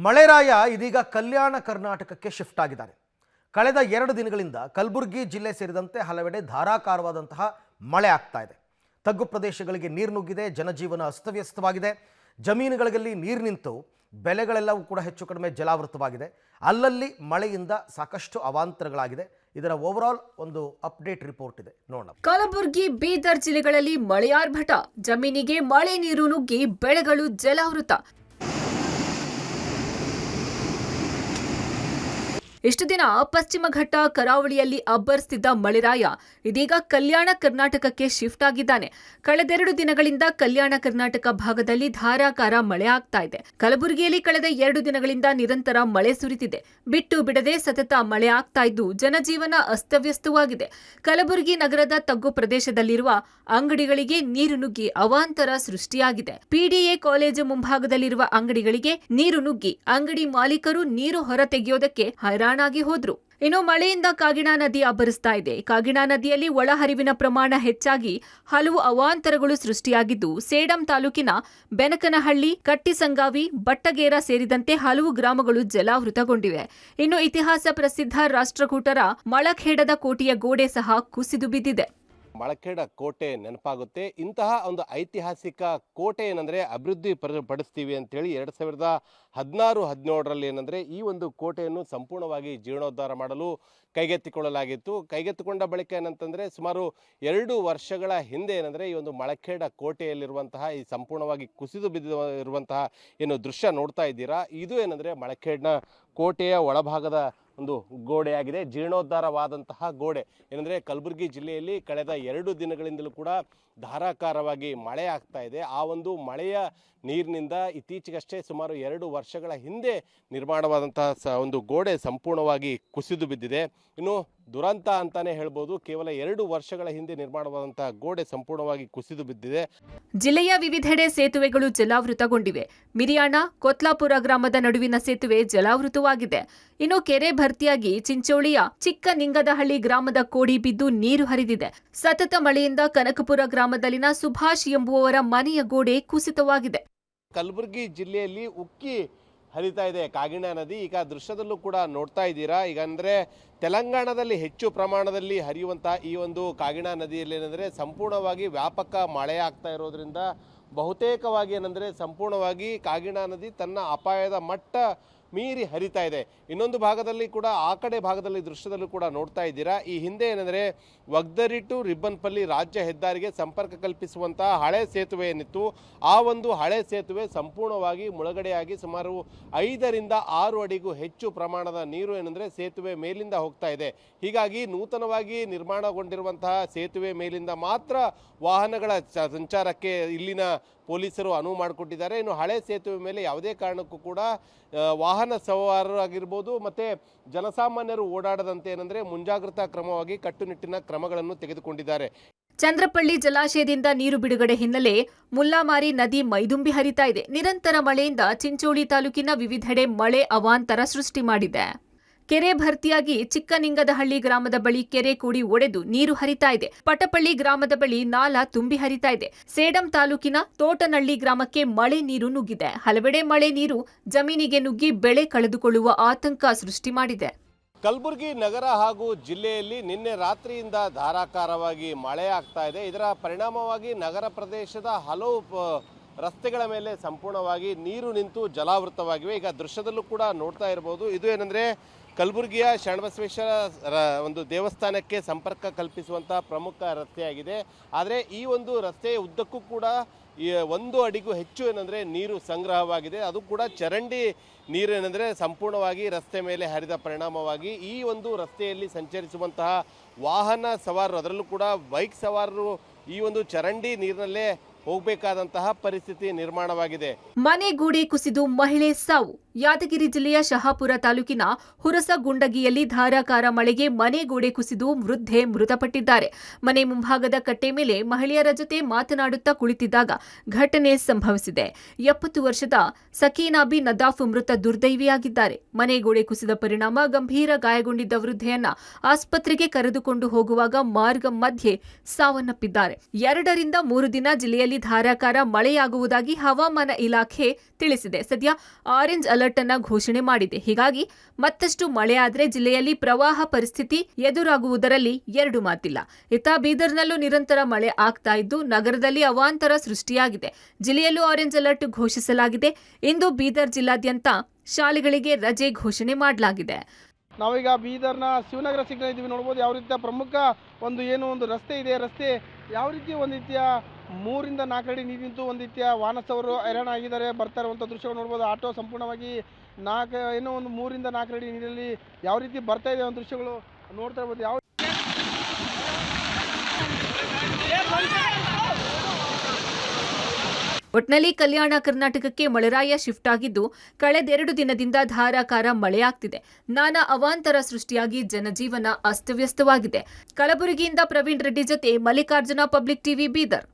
ಮಳೆರಾಯ ಇದೀಗ ಕಲ್ಯಾಣ ಕರ್ನಾಟಕಕ್ಕೆ ಶಿಫ್ಟ್ ಆಗಿದ್ದಾರೆ. ಕಳೆದ 2 ದಿನಗಳಿಂದ ಕಲಬುರಗಿ ಜಿಲ್ಲೆ ಸೇರಿದಂತೆ ಹಲವೆಡೆ ಧಾರಾಕಾರವಾದಂತಹ ಮಳೆ ಆಗ್ತಾ ಇದೆ. ತಗ್ಗು ಪ್ರದೇಶಗಳಿಗೆ ನೀರು ನುಗ್ಗಿದೆ, ಜನಜೀವನ ಅಸ್ತವ್ಯಸ್ತವಾಗಿದೆ. ಜಮೀನುಗಳಲ್ಲಿ ನೀರು ನಿಂತು ಬೆಳೆಗಳೆಲ್ಲವೂ ಕೂಡ ಹೆಚ್ಚು ಕಡಿಮೆ ಜಲಾವೃತವಾಗಿದೆ. ಅಲ್ಲಲ್ಲಿ ಮಳೆಯಿಂದ ಸಾಕಷ್ಟು ಅವಾಂತರಗಳಾಗಿದೆ. ಇದರ ಓವರಾಲ್ ಒಂದು ಅಪ್ಡೇಟ್ ರಿಪೋರ್ಟ್ ಇದೆ, ನೋಡೋಣ. ಕಲಬುರಗಿ, ಬೀದರ್ ಜಿಲ್ಲೆಗಳಲ್ಲಿ ಮಳೆಯಾರ್ಭಟ. ಜಮೀನಿಗೆ ಮಳೆ ನೀರು ನುಗ್ಗಿ ಬೆಳೆಗಳು ಜಲಾವೃತ. ಇಷ್ಟು ದಿನ ಪಶ್ಚಿಮ ಘಟ್ಟ ಕರಾವಳಿಯಲ್ಲಿ ಅಬ್ಬರಿಸುತ್ತಿದ್ದ ಮಳೆರಾಯ ಇದೀಗ ಕಲ್ಯಾಣ ಕರ್ನಾಟಕಕ್ಕೆ ಶಿಫ್ಟ್ ಆಗಿದ್ದಾನೆ. ಕಳೆದೆರಡು ದಿನಗಳಿಂದ ಕಲ್ಯಾಣ ಕರ್ನಾಟಕ ಭಾಗದಲ್ಲಿ ಧಾರಾಕಾರ ಮಳೆ ಆಗ್ತಾ ಇದೆ. ಕಲಬುರಗಿಯಲ್ಲಿ ಕಳೆದ 2 ದಿನಗಳಿಂದ ನಿರಂತರ ಮಳೆ ಸುರಿತಿದೆ. ಬಿಟ್ಟು ಬಿಡದೆ ಸತತ ಮಳೆ ಆಗ್ತಾ ಇದ್ದು ಜನಜೀವನ ಅಸ್ತವ್ಯಸ್ತವಾಗಿದೆ. ಕಲಬುರಗಿ ನಗರದ ತಗ್ಗು ಪ್ರದೇಶದಲ್ಲಿರುವ ಅಂಗಡಿಗಳಿಗೆ ನೀರು ನುಗ್ಗಿ ಅವಾಂತರ ಸೃಷ್ಟಿಯಾಗಿದೆ. ಪಿಡಿಎ ಕಾಲೇಜು ಮುಂಭಾಗದಲ್ಲಿರುವ ಅಂಗಡಿಗಳಿಗೆ ನೀರು ನುಗ್ಗಿ ಅಂಗಡಿ ಮಾಲೀಕರು ನೀರು ಹೊರತೆಗೆಯೋದಕ್ಕೆ ಹೈರಾಣಾಗಿ ಹೋದ್ರು. ಇನ್ನು ಮಳೆಯಿಂದ ಕಾಗಿಣಾ ನದಿ ಅಬ್ಬರಿಸ್ತಾ ಇದೆ. ಕಾಗಿಣಾ ನದಿಯಲ್ಲಿ ಒಳಹರಿವಿನ ಪ್ರಮಾಣ ಹೆಚ್ಚಾಗಿ ಹಲವು ಅವಾಂತರಗಳು ಸೃಷ್ಟಿಯಾಗಿದ್ದು, ಸೇಡಂ ತಾಲೂಕಿನ ಬೆನಕನಹಳ್ಳಿ, ಕಟ್ಟಿಸಂಗಾವಿ, ಬಟ್ಟಗೇರ ಸೇರಿದಂತೆ ಹಲವು ಗ್ರಾಮಗಳು ಜಲಾವೃತಗೊಂಡಿವೆ. ಇನ್ನು ಇತಿಹಾಸ ಪ್ರಸಿದ್ಧ ರಾಷ್ಟ್ರಕೂಟರ ಮಳಖೇಡದ ಕೋಟೆಯ ಗೋಡೆ ಸಹ ಕುಸಿದು ಬಿದ್ದಿದೆ. ಮಳಖೇಡ ಕೋಟೆ ನೆನಪಾಗುತ್ತೆ. ಇಂತಹ ಒಂದು ಐತಿಹಾಸಿಕ ಕೋಟೆ ಏನಂದರೆ ಅಭಿವೃದ್ಧಿ ಪಡಿಸ್ತೀವಿ ಅಂತೇಳಿ 2016-17ರಲ್ಲಿ ಏನಂದರೆ ಈ ಒಂದು ಕೋಟೆಯನ್ನು ಸಂಪೂರ್ಣವಾಗಿ ಜೀರ್ಣೋದ್ಧಾರ ಮಾಡಲು ಕೈಗೆತ್ತಿಕೊಳ್ಳಲಾಗಿತ್ತು. ಕೈಗೆತ್ತಿಕೊಂಡ ಬಳಿಕ ಏನಂತಂದರೆ ಸುಮಾರು 2 ವರ್ಷಗಳ ಹಿಂದೆ ಏನಂದರೆ ಈ ಒಂದು ಮಳಖೇಡ ಕೋಟೆಯಲ್ಲಿರುವಂತಹ ಈ ಸಂಪೂರ್ಣವಾಗಿ ಕುಸಿದು ಬಿದ್ದಿರುವಂತಹ ಏನು ದೃಶ್ಯ ನೋಡ್ತಾ ಇದ್ದೀರಾ, ಇದು ಏನಂದರೆ ಮಳಖೇಡ್ನ ಕೋಟೆಯ ಒಳಭಾಗದ ಒಂದು ಗೋಡೆಯಾಗಿದೆ. ಜೀರ್ಣೋದ್ಧಾರವಾದಂತಹ ಗೋಡೆ ಏನಂದರೆ ಕಲಬುರಗಿ ಜಿಲ್ಲೆಯಲ್ಲಿ ಕಳೆದ 2 ದಿನಗಳಿಂದಲೂ ಕೂಡ ಧಾರಾಕಾರವಾಗಿ ಮಳೆ ಆಗ್ತಾ ಇದೆ. ಆ ಒಂದು ಮಳೆಯ ನೀರಿನಿಂದ ಇತ್ತೀಚೆಗಷ್ಟೇ ಸುಮಾರು 2 ವರ್ಷಗಳ ಹಿಂದೆ ನಿರ್ಮಾಣವಾದಂತಹ ಒಂದು ಗೋಡೆ ಸಂಪೂರ್ಣವಾಗಿ ಕುಸಿದು ಬಿದ್ದಿದೆ. ಇನ್ನು ದುರಂತ ಅಂತಾನೆ ಹೇಳ್ಬೋದು. ಕೇವಲ 2 ವರ್ಷಗಳ ಹಿಂದೆ ನಿರ್ಮಾಣವಾದಂತಹ ಗೋಡೆ ಸಂಪೂರ್ಣವಾಗಿ ಕುಸಿದು ಬಿದ್ದಿದೆ. ಜಿಲ್ಲೆಯ ವಿವಿಧೆಡೆ ಸೇತುವೆಗಳು ಜಲಾವೃತಗೊಂಡಿವೆ. ಮಿರಿಯಾಣ, ಕೊತ್ಲಾಪುರ ಗ್ರಾಮದ ನಡುವಿನ ಸೇತುವೆ ಜಲಾವೃತವಾಗಿದೆ. ಇನ್ನು ಕೆರೆ ಭರ್ತಿಯಾಗಿ ಚಿಂಚೋಳಿಯ ಚಿಕ್ಕ ನಿಂಗದಹಳ್ಳಿ ಗ್ರಾಮದ ಕೋಡಿ ಬಿದ್ದು ನೀರು ಹರಿದಿದೆ. ಸತತ ಮಳೆಯಿಂದ ಕನಕಪುರ ಗ್ರಾಮದಲ್ಲಿನ ಸುಭಾಷ್ ಎಂಬುವವರ ಮನೆಯ ಗೋಡೆ ಕುಸಿತವಾಗಿದೆ. ಕಲಬುರಗಿ ಜಿಲ್ಲೆಯಲ್ಲಿ ಉಕ್ಕಿ ಹರಿತಾ ಇದೆ ಕಾಗಿಣಾ ನದಿ. ಈಗ ದೃಶ್ಯದಲ್ಲೂ ಕೂಡ ನೋಡ್ತಾ ಇದ್ದೀರಾ. ಈಗ ಅಂದರೆ ತೆಲಂಗಾಣದಲ್ಲಿ ಹೆಚ್ಚು ಪ್ರಮಾಣದಲ್ಲಿ ಹರಿಯುವಂತಹ ಈ ಒಂದು ಕಾಗಿಣಾ ನದಿಯಲ್ಲಿ ಏನಂದರೆ ಸಂಪೂರ್ಣವಾಗಿ ವ್ಯಾಪಕ ಮಳೆ ಆಗ್ತಾ ಇರೋದ್ರಿಂದ ಬಹುತೇಕವಾಗಿ ಏನಂದರೆ ಸಂಪೂರ್ಣವಾಗಿ ಕಾಗಿಣಾ ನದಿ ತನ್ನ ಅಪಾಯದ ಮಟ್ಟ ಮೀರಿ ಹರಿತಾ ಇದೆ. ಇನ್ನೊಂದು ಭಾಗದಲ್ಲಿ ಕೂಡ ಆ ಕಡೆ ಭಾಗದಲ್ಲಿ ದೃಶ್ಯದಲ್ಲೂ ಕೂಡ ನೋಡ್ತಾ ಇದ್ದೀರಾ. ಈ ಹಿಂದೆ ಏನಂದರೆ ವಗ್ದರಿ ಟು ರಿಬ್ಬನ್ಪಲ್ಲಿ ರಾಜ್ಯ ಹೆದ್ದಾರಿಗೆ ಸಂಪರ್ಕ ಕಲ್ಪಿಸುವಂತಹ ಹಳೆ ಸೇತುವೆ ಏನಿತ್ತು, ಆ ಒಂದು ಹಳೆ ಸೇತುವೆ ಸಂಪೂರ್ಣವಾಗಿ ಮುಳುಗಡೆಯಾಗಿ ಸುಮಾರು 5ರಿಂದ 6 ಅಡಿಗೂ ಹೆಚ್ಚು ಪ್ರಮಾಣದ ನೀರು ಏನಂದರೆ ಸೇತುವೆ ಮೇಲಿಂದ ಹೋಗ್ತಾ ಇದೆ. ಹೀಗಾಗಿ ನೂತನವಾಗಿ ನಿರ್ಮಾಣಗೊಂಡಿರುವಂತಹ ಸೇತುವೆ ಮೇಲಿಂದ ಮಾತ್ರ ವಾಹನಗಳ ಸಂಚಾರಕ್ಕೆ ಇಲ್ಲಿನ ಪೊಲೀಸರು ಅನುವು ಮಾಡಿಕೊಟ್ಟಿದ್ದಾರೆ. ಇನ್ನು ಹಳೆ ಸೇತುವೆ ಮೇಲೆ ಯಾವುದೇ ಕಾರಣಕ್ಕೂ ಕೂಡ ವಾಹನ ಸವಾರರಾಗಿರ್ಬೋದು ಮತ್ತು ಜನಸಾಮಾನ್ಯರು ಓಡಾಡದಂತೆ ಏನಂದರೆ ಮುಂಜಾಗ್ರತಾ ಕ್ರಮವಾಗಿ ಕಟ್ಟುನಿಟ್ಟಿನ ಕ್ರಮಗಳನ್ನು ತೆಗೆದುಕೊಂಡಿದ್ದಾರೆ. ಚಂದ್ರಪಳ್ಳಿ ಜಲಾಶಯದಿಂದ ನೀರು ಬಿಡುಗಡೆ ಹಿನ್ನೆಲೆ ಮುಲ್ಲಾಮಾರಿ ನದಿ ಮೈದುಂಬಿ ಹರಿತಾ ಇದೆ. ನಿರಂತರ ಮಳೆಯಿಂದ ಚಿಂಚೋಳಿ ತಾಲೂಕಿನ ವಿವಿಧೆಡೆ ಮಳೆ ಅವಾಂತರ ಸೃಷ್ಟಿ ಮಾಡಿದೆ. ಕೆರೆ ಭರ್ತಿಯಾಗಿ ಚಿಕ್ಕನಿಂಗದಹಳ್ಳಿ ಗ್ರಾಮದ ಬಳಿ ಕೆರೆ ಕೂಡಿ ಒಡೆದು ನೀರು ಹರಿತಾ ಇದೆ. ಪಟಪಳ್ಳಿ ಗ್ರಾಮದ ಬಳಿ ನಾಲಾ ತುಂಬಿ ಹರಿತಾ ಇದೆ. ಸೇಡಂ ತಾಲೂಕಿನ ತೋಟನಹಳ್ಳಿ ಗ್ರಾಮಕ್ಕೆ ಮಳೆ ನೀರು ನುಗ್ಗಿದೆ. ಹಲವೆಡೆ ಮಳೆ ನೀರು ಜಮೀನಿಗೆ ನುಗ್ಗಿ ಬೆಳೆ ಕಳೆದುಕೊಳ್ಳುವ ಆತಂಕ ಸೃಷ್ಟಿ ಮಾಡಿದೆ. ಕಲಬುರಗಿ ನಗರ ಹಾಗೂ ಜಿಲ್ಲೆಯಲ್ಲಿ ನಿನ್ನೆ ರಾತ್ರಿಯಿಂದ ಧಾರಾಕಾರವಾಗಿ ಮಳೆ ಆಗ್ತಾ ಇದೆ. ಇದರ ಪರಿಣಾಮವಾಗಿ ನಗರ ಪ್ರದೇಶದ ಹಲವು ರಸ್ತೆಗಳ ಮೇಲೆ ಸಂಪೂರ್ಣವಾಗಿ ನೀರು ನಿಂತು ಜಲಾವೃತವಾಗಿವೆ. ಈಗ ದೃಶ್ಯದಲ್ಲೂ ಕೂಡ ನೋಡ್ತಾ ಇರಬಹುದು. ಇದು ಏನಂದರೆ ಕಲಬುರಗಿಯ ಶರಣಬಸವೇಶ್ವರ ಒಂದು ದೇವಸ್ಥಾನಕ್ಕೆ ಸಂಪರ್ಕ ಕಲ್ಪಿಸುವಂತಹ ಪ್ರಮುಖ ರಸ್ತೆಯಾಗಿದೆ. ಆದರೆ ಈ ಒಂದು ರಸ್ತೆಯ ಉದ್ದಕ್ಕೂ ಕೂಡ 1 ಅಡಿಗೂ ಹೆಚ್ಚು ಏನಂದರೆ ನೀರು ಸಂಗ್ರಹವಾಗಿದೆ. ಅದು ಕೂಡ ಚರಂಡಿ ನೀರು ಏನಂದರೆ ಸಂಪೂರ್ಣವಾಗಿ ರಸ್ತೆ ಮೇಲೆ ಹರಿದ ಪರಿಣಾಮವಾಗಿ ಈ ಒಂದು ರಸ್ತೆಯಲ್ಲಿ ಸಂಚರಿಸುವಂತಹ ವಾಹನ ಸವಾರರು, ಅದರಲ್ಲೂ ಕೂಡ ಬೈಕ್ ಸವಾರರು ಈ ಒಂದು ಚರಂಡಿ ನೀರಿನಲ್ಲೇ ಹೋಗಬೇಕಾದಂತಹ ಪರಿಸ್ಥಿತಿ ನಿರ್ಮಾಣವಾಗಿದೆ. ಮನೆಗೂಡೆ ಕುಸಿದು ಮಹಿಳೆ ಸಾವು. ಯಾದಗಿರಿ ಜಿಲ್ಲೆಯ ಶಹಾಪುರ ತಾಲೂಕಿನ ಹುರಸಗುಂಡಗಿಯಲ್ಲಿ ಧಾರಾಕಾರ ಮಳೆಗೆ ಮನೆಗೋಡೆ ಕುಸಿದು ವೃದ್ಧೆ ಮೃತಪಟ್ಟಿದ್ದಾರೆ. ಮನೆ ಮುಂಭಾಗದ ಕಟ್ಟೆ ಮೇಲೆ ಮಹಿಳೆಯರ ಜೊತೆ ಮಾತನಾಡುತ್ತಾ ಕುಳಿತಿದ್ದಾಗ ಘಟನೆ ಸಂಭವಿಸಿದೆ. 70 ವರ್ಷದ ಸಕೀನಾಬಿ ನದಾಫ್ ಮೃತ ದುರ್ದೈವಿಯಾಗಿದ್ದಾರೆ. ಮನೆಗೋಡೆ ಕುಸಿದ ಪರಿಣಾಮ ಗಂಭೀರ ಗಾಯಗೊಂಡಿದ್ದ ವೃದ್ಧೆಯನ್ನ ಆಸ್ಪತ್ರೆಗೆ ಕರೆದುಕೊಂಡು ಹೋಗುವಾಗ ಮಾರ್ಗ ಮಧ್ಯೆ ಸಾವನ್ನಪ್ಪಿದ್ದಾರೆ. 2 ರಿಂದ 3 ದಿನ ಜಿಲ್ಲೆಯಲ್ಲಿ ಧಾರಾಕಾರ ಮಳೆಯಾಗುವುದಾಗಿ ಹವಾಮಾನ ಇಲಾಖೆ ತಿಳಿಸಿದೆ. ಸದ್ಯ ಆರೆಂಜ್ ಅಲರ್ಟ್ ಅಲರ್ಟ್ ಅನ್ನ ಘೋಷಣೆ ಮಾಡಿದೆ. ಹೀಗಾಗಿ ಮತ್ತಷ್ಟು ಮಳೆಯಾದರೆ ಜಿಲ್ಲೆಯಲ್ಲಿ ಪ್ರವಾಹ ಪರಿಸ್ಥಿತಿ ಎದುರಾಗುವುದರಲ್ಲಿ ಎರಡು ಮಾತಿಲ್ಲ. ಇತ್ತ ಬೀದರ್ನಲ್ಲೂ ನಿರಂತರ ಮಳೆ ಆಗ್ತಾ ಇದ್ದು ನಗರದಲ್ಲಿ ಅವಾಂತರ ಸೃಷ್ಟಿಯಾಗಿದೆ. ಜಿಲ್ಲೆಯಲ್ಲೂ ಆರೆಂಜ್ ಅಲರ್ಟ್ ಘೋಷಿಸಲಾಗಿದೆ. ಇಂದು ಬೀದರ್ ಜಿಲ್ಲಾದ್ಯಂತ ಶಾಲೆಗಳಿಗೆ ರಜೆ ಘೋಷಣೆ ಮಾಡಲಾಗಿದೆ. ನಾವೀಗ ಬೀದರ್ನ ಶಿವನಗರ ಸಿಗ್ನಲ್ ಇದ್ದೀವಿ. ನೋಡ್ಬೋದು ಯಾವ ರೀತಿಯ ಪ್ರಮುಖ ಒಂದು ರಸ್ತೆ ಇದೆ. ರಸ್ತೆ ಯಾವ ರೀತಿ ಒಂದು ರೀತಿಯ 3 ರಿಂದ 4 ಅಡಿ ನೀರು ನಿಂತು ಒಂದು ರೀತಿಯ ವಾಹನಸವರು ಹೈರಾಣ ಆಗಿದ್ದಾರೆ. ಬರ್ತಾ ಇರುವಂಥ ದೃಶ್ಯಗಳು ನೋಡ್ಬೋದು. ಆಟೋ ಸಂಪೂರ್ಣವಾಗಿ 3 ರಿಂದ 4 ಅಡಿ ನೀರಲ್ಲಿ ಯಾವ ರೀತಿ ಬರ್ತಾ ಇದೆ ಒಂದು ದೃಶ್ಯಗಳು ನೋಡ್ತಾ ಇರ್ಬೋದು. ಯಾವ ಒಟ್ನಲ್ಲಿ ಕಲ್ಯಾಣ ಕರ್ನಾಟಕಕ್ಕೆ ಮಳೆರಾಯ ಶಿಫ್ಟ್ ಆಗಿದ್ದು ಕಳೆದ 2 ದಿನದಿಂದ ಧಾರಾಕಾರ ಮಳೆಯಾಗ್ತಿದೆ. ನಾನಾ ಅವಾಂತರ ಸೃಷ್ಟಿಯಾಗಿ ಜನಜೀವನ ಅಸ್ತವ್ಯಸ್ತವಾಗಿದೆ. ಕಲಬುರಗಿಯಿಂದ ಪ್ರವೀಣ್ ರೆಡ್ಡಿ ಜೊತೆ ಮಲ್ಲಿಕಾರ್ಜುನ, ಪಬ್ಲಿಕ್ ಟಿವಿ, ಬೀದರ್.